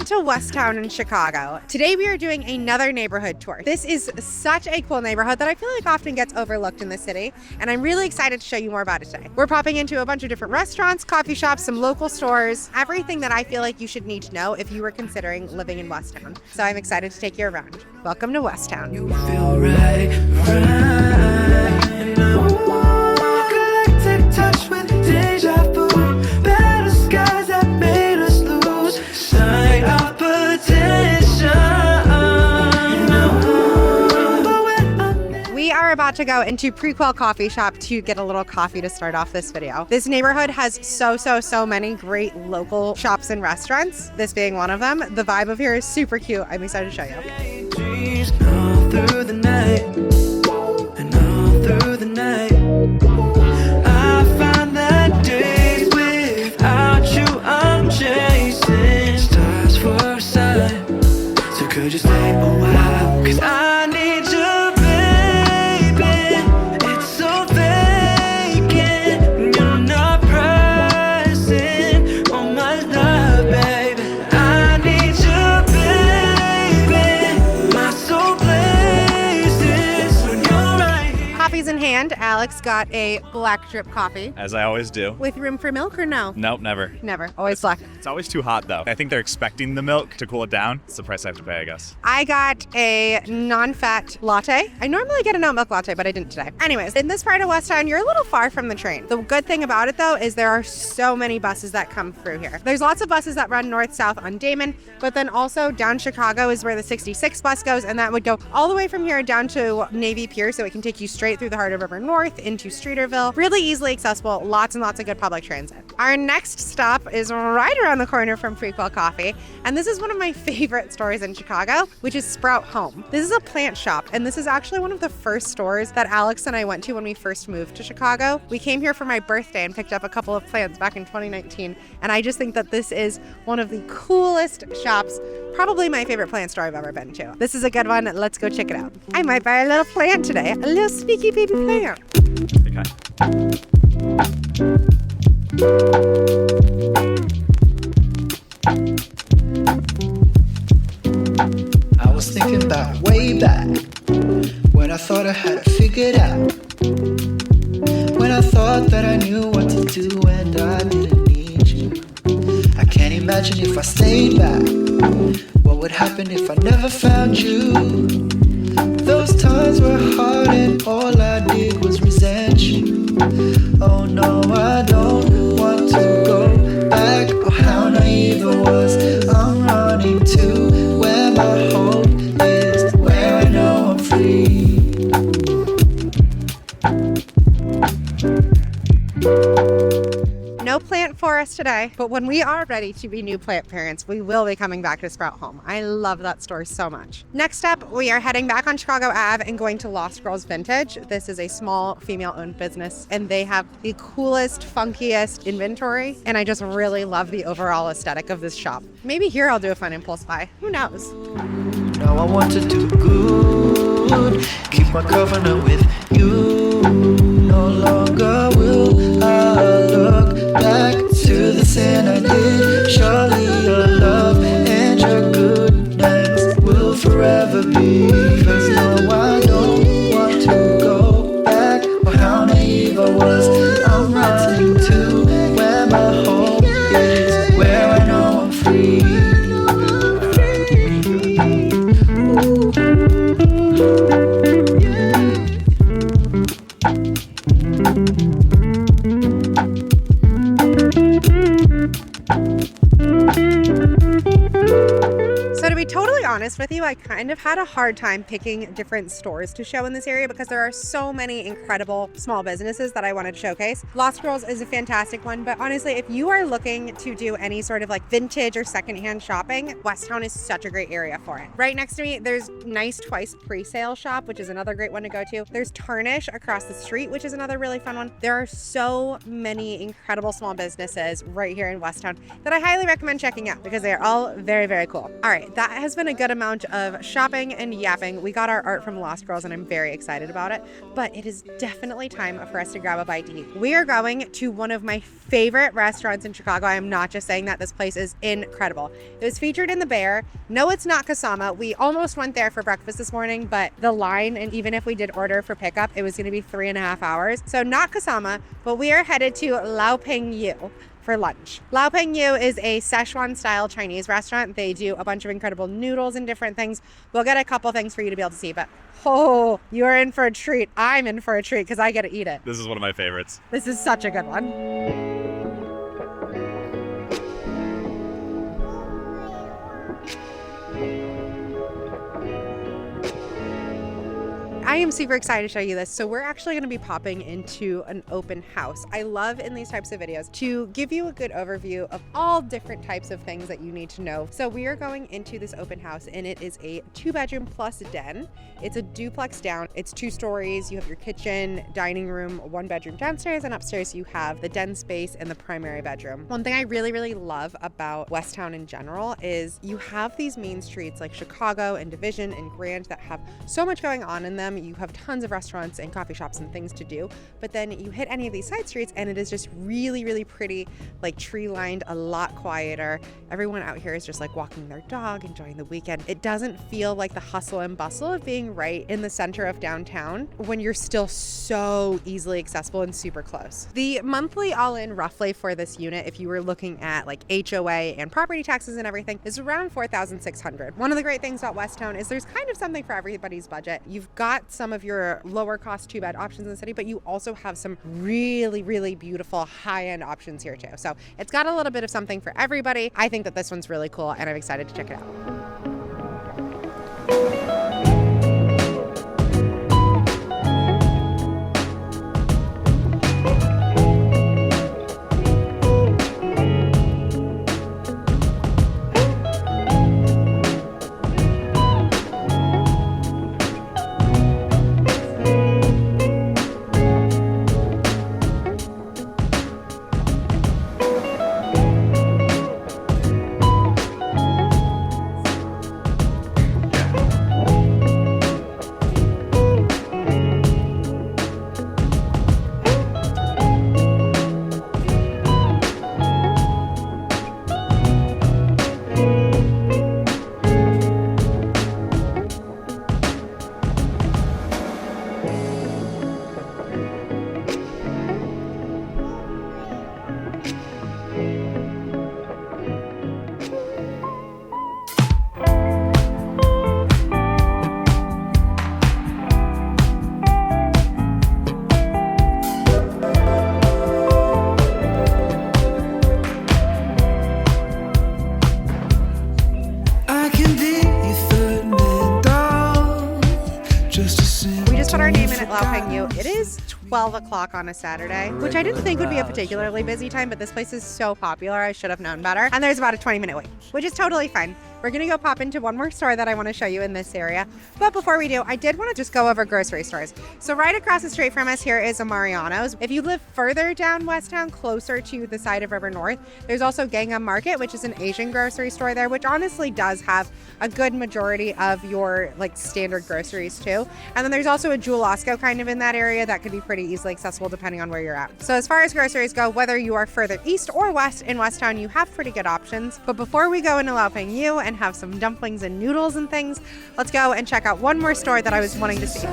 Welcome to West Town in Chicago. Today we are doing another neighborhood tour. This is such a cool neighborhood that I feel like often gets overlooked in the city, and I'm really excited to show you more about it today. We're popping into a bunch of different restaurants, coffee shops, some local stores, everything that I feel like you should need to know if you were considering living in West Town. So I'm excited to take you around. Welcome to West Town. You feel right now. Galactic touch with deja vu. Better skies that made us lose sight of potential. We are about to go into Prequel Coffee Shop to get a little coffee to start off this video. This neighborhood has so many great local shops and restaurants, this being one of them. The vibe of here is super cute. I'm excited to show you. All through the night, and all through the night, I find that days without you I'm chasing stars for a sign. So could you stay a while? 'Cause I need you, baby. It's so vacant. You're not present on my love, baby. I need you, baby. My soul blazes when you're right here. Coffee's in hand. Alex got a black drip coffee. As I always do. With room for milk or no? Nope, never. Never. Always black. It's always too hot though. I think they're expecting the milk to cool it down. It's the price I have to pay, I guess. I got a non-fat latte. I normally get a no milk latte, but I didn't today. Anyways, in this part of West Town, you're a little far from the train. The good thing about it though is there are so many buses that come through here. There's lots of buses that run north-south on Damon, but then also down Chicago is where the 66 bus goes, and that would go all the way from here down to Navy Pier, so it can take you straight through the heart of River North into Streeterville. Really easily accessible, lots and lots of good public transit. Our next stop is right around the corner from Prequel Cafe, and this is one of my favorite stores in Chicago, which is Sprout Home. This is a plant shop, and this is actually one of the first stores that Alex and I went to when we first moved to Chicago. We came here for my birthday and picked up a couple of plants back in 2019, and I just think that this is one of the coolest shops, probably my favorite plant store I've ever been to. This is a good one. Let's go check it out. I might buy a little plant today, a little sneaky baby plant. Okay. I was thinking about way back when I thought I had it figured out. When I thought that I knew what to do and I didn't need you. I can't imagine if I stayed back. What would happen if I never found you? Those times were hard and all I did was resent you. Oh no, I don't want to go back. Oh, how naive I was. I'm running to where my hope is, where I know I'm free. No plant for us today, but when we are ready to be new plant parents, we will be coming back to Sprout Home. I love that store so much. Next up, we are heading back on Chicago Ave and going to Lost Girls Vintage. This is a small female-owned business, and they have the coolest, funkiest inventory, and I just really love the overall aesthetic of this shop. Maybe here I'll do a fun impulse buy. Who knows? Now I want to do good, keep my covenant with you. No longer will I look back to the sin I did. Surely your love and your goodness will forever be. 'Cause no, I don't want to go back. Oh, how naive I was. I'm running to where my hope is, where I know I'm free. So to be totally honest with you, I kind of had a hard time picking different stores to show in this area because there are so many incredible small businesses that I wanted to showcase. Lost Girls is a fantastic one, but honestly, if you are looking to do any sort of like vintage or secondhand shopping, West Town is such a great area for it. Right next to me, there's Nice Twice Pre-Sale Shop, which is another great one to go to. There's Tarnish across the street, which is another really fun one. There are so many incredible small businesses right here in West Town that I highly recommend checking out because they are all very, very cool. All right, that has been a good amount of shopping and yapping. We got our art from Lost Girls and I'm very excited about it, but it is definitely time for us to grab a bite to eat. We are going to one of my favorite restaurants in Chicago. I am not just saying that. This place is incredible. It was featured in The Bear. No, it's not Kasama. We almost went there for breakfast this morning, but the line, and even if we did order for pickup, it was going to be 3.5 hours. So not Kasama, but we are headed to Lao Peng Yu for lunch. Lao Peng Yu is a Szechuan style Chinese restaurant. They do a bunch of incredible noodles and different things. We'll get a couple things for you to be able to see, but oh, you're in for a treat. I'm in for a treat because I get to eat it. This is one of my favorites. This is such a good one. I am super excited to show you this. So we're actually going to be popping into an open house. I love in these types of videos to give you a good overview of all different types of things that you need to know. So we are going into this open house and it is a 2-bedroom plus den. It's a duplex down. It's 2 stories. You have your kitchen, dining room, 1 bedroom downstairs, and upstairs you have the den space and the primary bedroom. One thing I really love about Westtown in general is you have these main streets like Chicago and Division and Grand that have so much going on in them. You have tons of restaurants and coffee shops and things to do, but then you hit any of these side streets and it is just really pretty, like tree lined, a lot quieter. Everyone out here is just like walking their dog, enjoying the weekend. It doesn't feel like the hustle and bustle of being right in the center of downtown when you're still so easily accessible and super close. The monthly all-in roughly for this unit, if you were looking at like HOA and property taxes and everything, is around $4,600. One of the great things about Westtown is there's kind of something for everybody's budget. You've got some of your lower cost 2-bed options in the city, but you also have some really beautiful high-end options here too. So it's got a little bit of something for everybody. I think that this one's really cool and I'm excited to check it out. It is 12 o'clock on a Saturday, which I didn't think would be a particularly busy time, but this place is so popular, I should have known better. And there's about a 20-minute wait, which is totally fine. We're gonna go pop into one more store that I wanna show you in this area. But before we do, I did wanna just go over grocery stores. So right across the street from us here is a Mariano's. If you live further down Westtown, closer to the side of River North, there's also Gangnam Market, which is an Asian grocery store there, which honestly does have a good majority of your like standard groceries too. And then there's also a Jewel Osco kind of in that area that could be pretty easily accessible depending on where you're at. So as far as groceries go, whether you are further east or west in Westtown, you have pretty good options. But before we go into Lao Peng Yu and have some dumplings and noodles and things, let's go and check out one more store that I was wanting to see.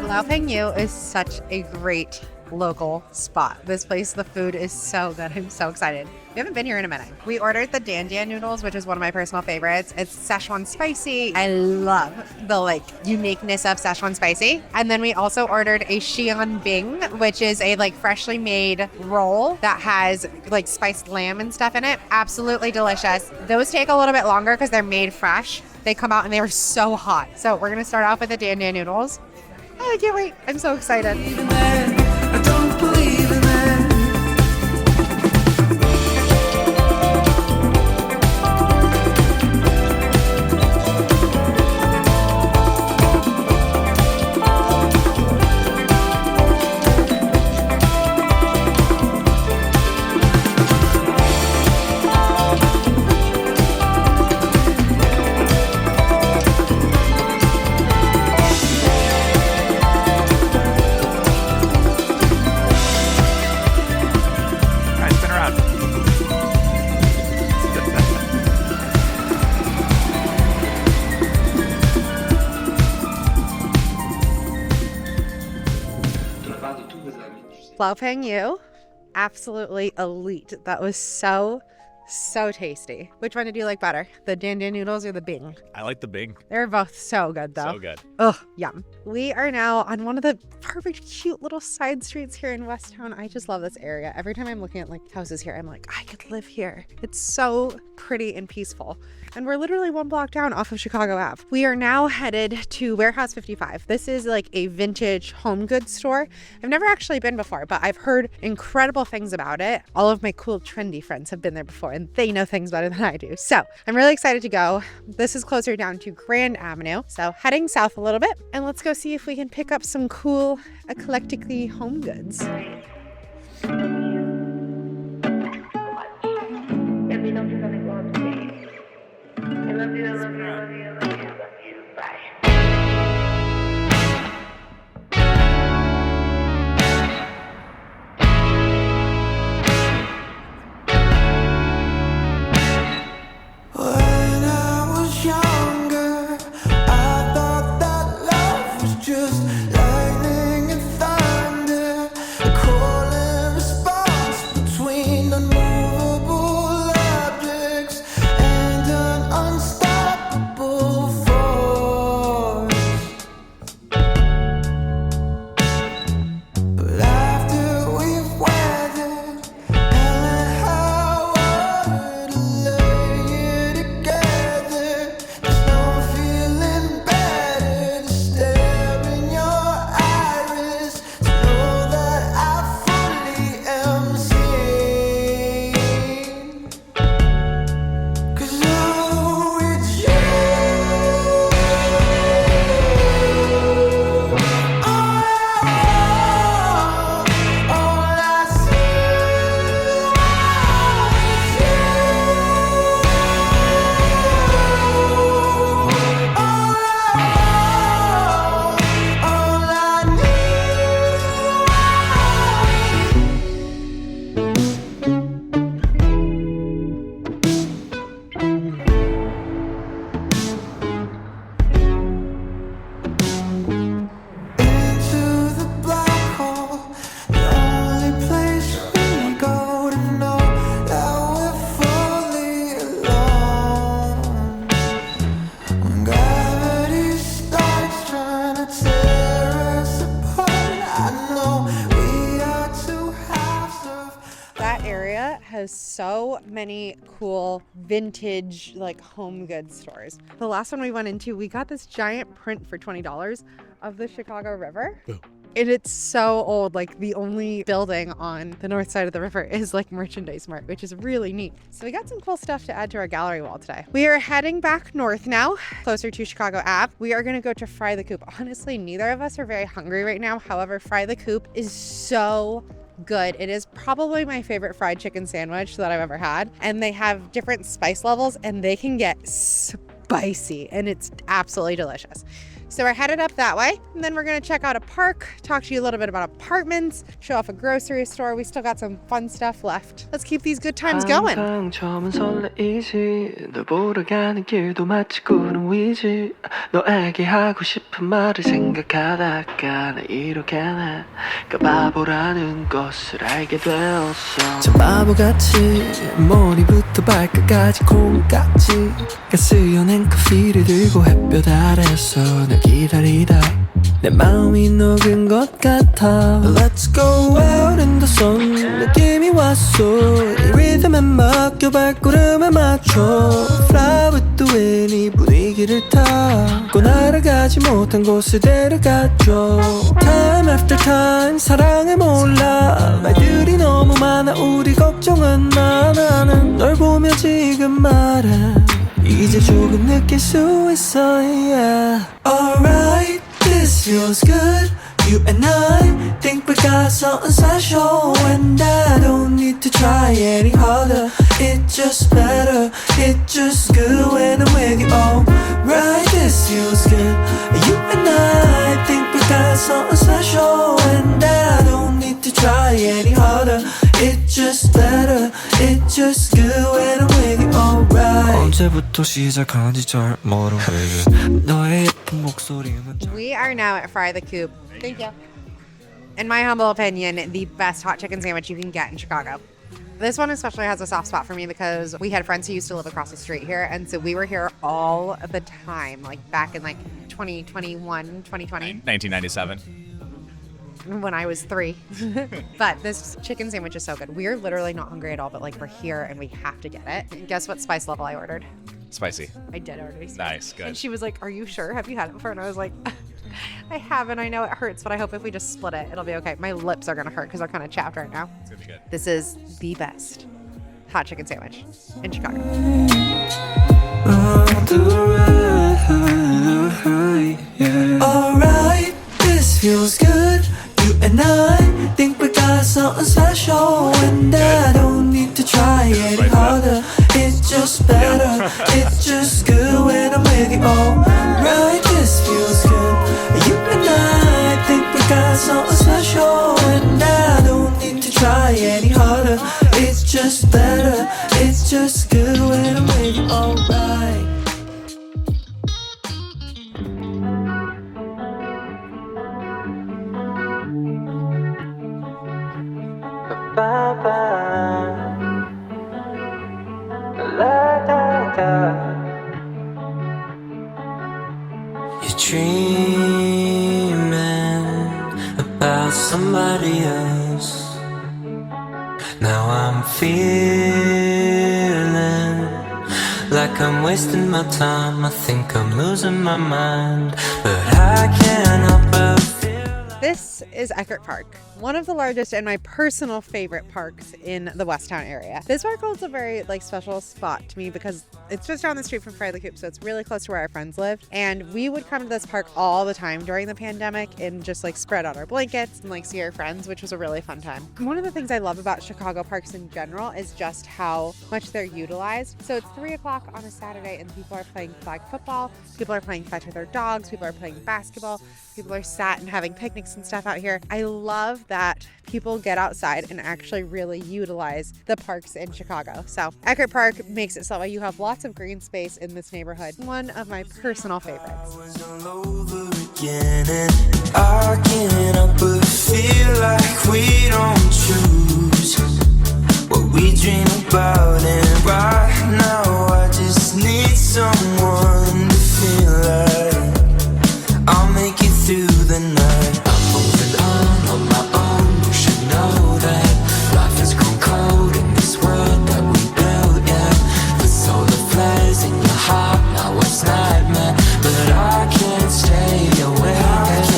Lao Peng Yu is such a great local spot. This place, the food is so good. I'm so excited. We haven't been here in a minute. We ordered the Dan Dan noodles, which is one of my personal favorites. It's Szechuan spicy. I love the like uniqueness of Szechuan spicy. And then we also ordered a Xian Bing, which is a like freshly made roll that has like spiced lamb and stuff in it. Absolutely delicious. Those take a little bit longer because they're made fresh. They come out and they are so hot. So we're gonna start off with the Dan Dan noodles. Oh, I can't wait. I'm so excited. I don't believe in that. Peng you. Absolutely elite. That was so tasty. Which one did you like better? The Dan Dan noodles or the Bing? I like the Bing. They're both so good though. So good. Ugh, yum. We are now on one of the perfect cute little side streets here in West Town. I just love this area. Every time I'm looking at like houses here, I'm like, I could live here. It's so pretty and peaceful. And we're literally one block down off of Chicago Ave. We are now headed to Warehouse 55. This is like a vintage home goods store. I've never actually been before, but I've heard incredible things about it. All of my cool trendy friends have been there before and they know things better than I do. So I'm really excited to go. This is closer down to Grand Avenue. So heading south a little bit and let's go see if we can pick up some cool eclectically home goods. Has so many cool vintage like home goods stores. The last one we went into, we got this giant print for $20 of the Chicago River. Ooh. And it's so old, like the only building on the north side of the river is like Merchandise Mart, which is really neat. So we got some cool stuff to add to our gallery wall today. We are heading back north now, closer to Chicago Ave. We are gonna go to Fry the Coop. Honestly, neither of us are very hungry right now. However, Fry the Coop is so good. It is probably my favorite fried chicken sandwich that I've ever had. And they have different spice levels and they can get spicy and it's absolutely delicious. So we're headed up that way, and then we're gonna check out a park, talk to you a little bit about apartments, show off a grocery store. We still got some fun stuff left. Let's keep these good times going. 항상 처음은 설레이지 널 보러 가는 길도 마치 구름 위지 너에게 하고 싶은 말을 생각하다가 나 이렇게 내가 바보라는 것을 알게 되었어 참 바보같이 머리부터 발끝까지 콩깍지 가스연한 커피를 들고 햇볕 아래서 널 기다리다 내 마음이 녹은 것 같아 Let's go out in the sun 느낌이 왔어 이 리듬에 맡겨 발걸음에 맞춰 Fly with the wind 이 분위기를 타고 날아가지 못한 곳에 데려가줘 Time after time 사랑을 몰라 말들이 너무 많아 우리 걱정은 마 나는 널 보며 지금 말해 이제 조금 느낄 수 있어 yeah. Alright This feels good, you and I think we got something special and I don't need to try any harder It's just better, it's just good when I'm with you Oh, right, this feels good You and I think we got something special and I don't need to try any harder It's just better, it's just good when I'm with you Alright 언제부터 시작한지 잘 모르 baby 너의 예쁜 목소리만 We are now at Fry the Coop. Thank you. In my humble opinion, the best hot chicken sandwich you can get in Chicago. This one especially has a soft spot for me because we had friends who used to live across the street here, and so we were here all the time, like back in like 2021, 2020. 1997. When I was 3. But this chicken sandwich is so good. We're literally not hungry at all, but like we're here and we have to get it. And guess what spice level I ordered? Spicy. I did order spicy. Nice, good. And she was like, are you sure? Have you had it before? And I was like, I haven't. I know it hurts, but I hope if we just split it, it'll be okay. My lips are going to hurt because they're kind of chapped right now. It's gonna be good. This is the best hot chicken sandwich in Chicago. Alright, this feels good You and I think we got something special And I don't need to try any harder It's just better, it's just good when I'm with you Alright, this feels good You and I think we got something special And I don't need to try any harder It's just better, it's just good when I'm with you Alright You're dreaming about somebody else. Now I'm feeling like I'm wasting my time. I think I'm losing my mind, but I can't help but feel like This is Eckhart Park, one of the largest and my personal favorite parks in the Westtown area. This park holds a very special spot to me because it's just down the street from Fry the Coop, so it's really close to where our friends lived. And we would come to this park all the time during the pandemic and just spread out our blankets and see our friends, which was a really fun time. One of the things I love about Chicago parks in general is just how much they're utilized. So it's 3 o'clock on a Saturday and people are playing flag football, people are playing fetch with their dogs, people are playing basketball, people are sat and having picnics and stuff out here. I love that people get outside and actually really utilize the parks in Chicago. So Eckhart Park makes it so you have lots of green space in this neighborhood. One of my personal favorites. all over again, and I can't help but feel like we don't choose what we dream about. And right now, I just need someone to feel like I'll make it through the night. I'm moving on my own. You should know that life has grown cold in this world that we built. Yeah, the solar flares in your heart. Now it's nightmare, but I can't stay away.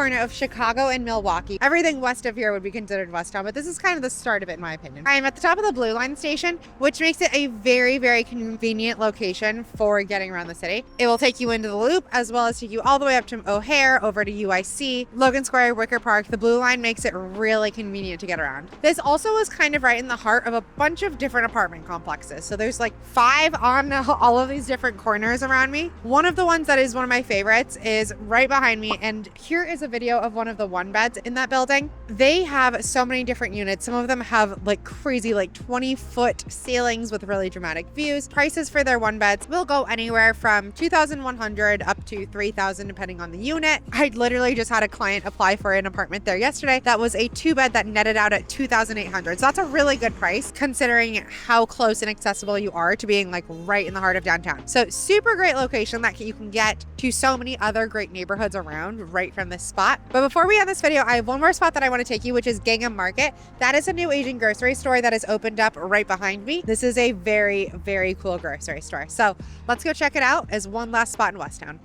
corner of Chicago and Milwaukee. Everything west of here would be considered Westtown, but this is kind of the start of it in my opinion. I am at the top of the Blue Line station, which makes it a very, very convenient location for getting around the city. It will take you into the Loop as well as take you all the way up to O'Hare, over to UIC, Logan Square, Wicker Park. The Blue Line makes it really convenient to get around. This also is kind of right in the heart of a bunch of different apartment complexes. So there's like 5 on all of these different corners around me. One of the ones that is one of my favorites is right behind me, and here is a video of one of the one beds in that building. They have so many different units. Some of them have like crazy like 20-foot ceilings with really dramatic views. Prices for their one beds will go anywhere from $2,100 up to $3,000 depending on the unit. I literally just had a client apply for an apartment there yesterday that was a 2-bed that netted out at $2,800. So that's a really good price considering how close and accessible you are to being like right in the heart of downtown. So super great location that you can get to so many other great neighborhoods around right from this spot. But before we end this video, I have one more spot that I want to take you, which is Gangnam Market. That is a new Asian grocery store that has opened up right behind me. This is a very, very cool grocery store. So let's go check it out as one last spot in Westtown.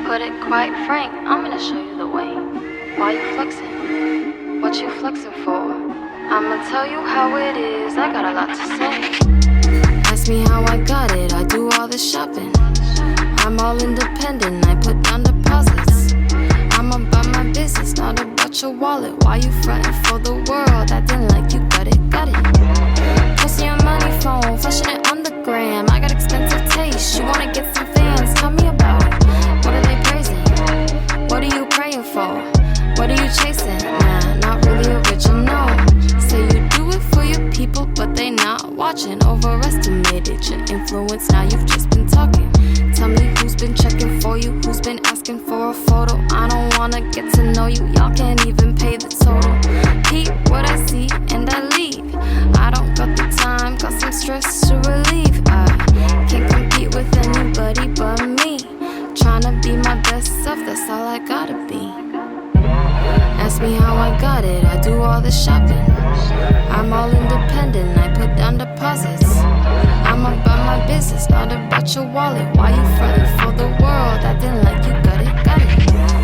Put it quite frank, I'm gonna show you the way. Why you flexing? What you flexing for? I'ma tell you how it is, I got a lot to say. Ask me how I got it, I do all the shopping. I'm all independent, I put down deposits. I'm about my business, not about your wallet. Why you frontin' for the world, acting like you got it, got it. Posting your money phone, flashing it on the gram. I got expensive taste, you wanna get some fans, tell me about it. What are they praising? What are you praying for? What are you chasing? Nah, not really original. Say you do it for your people, but they not watching. Overestimated your influence, now you've just been talking. Tell me who's been checking for you, who's been asking for a photo. I don't wanna get to know you, y'all can't even pay the total. Keep what I see and I leave. I don't got the time, got some stress to relieve. I can't compete with anybody but me. Tryna be my best self, that's all I gotta be. Ask me how I got it, I do all the shopping. I'm all independent, I put down deposits. I'm about my business, not about your wallet. Why you frontin' for the world, acting like you got it, got it.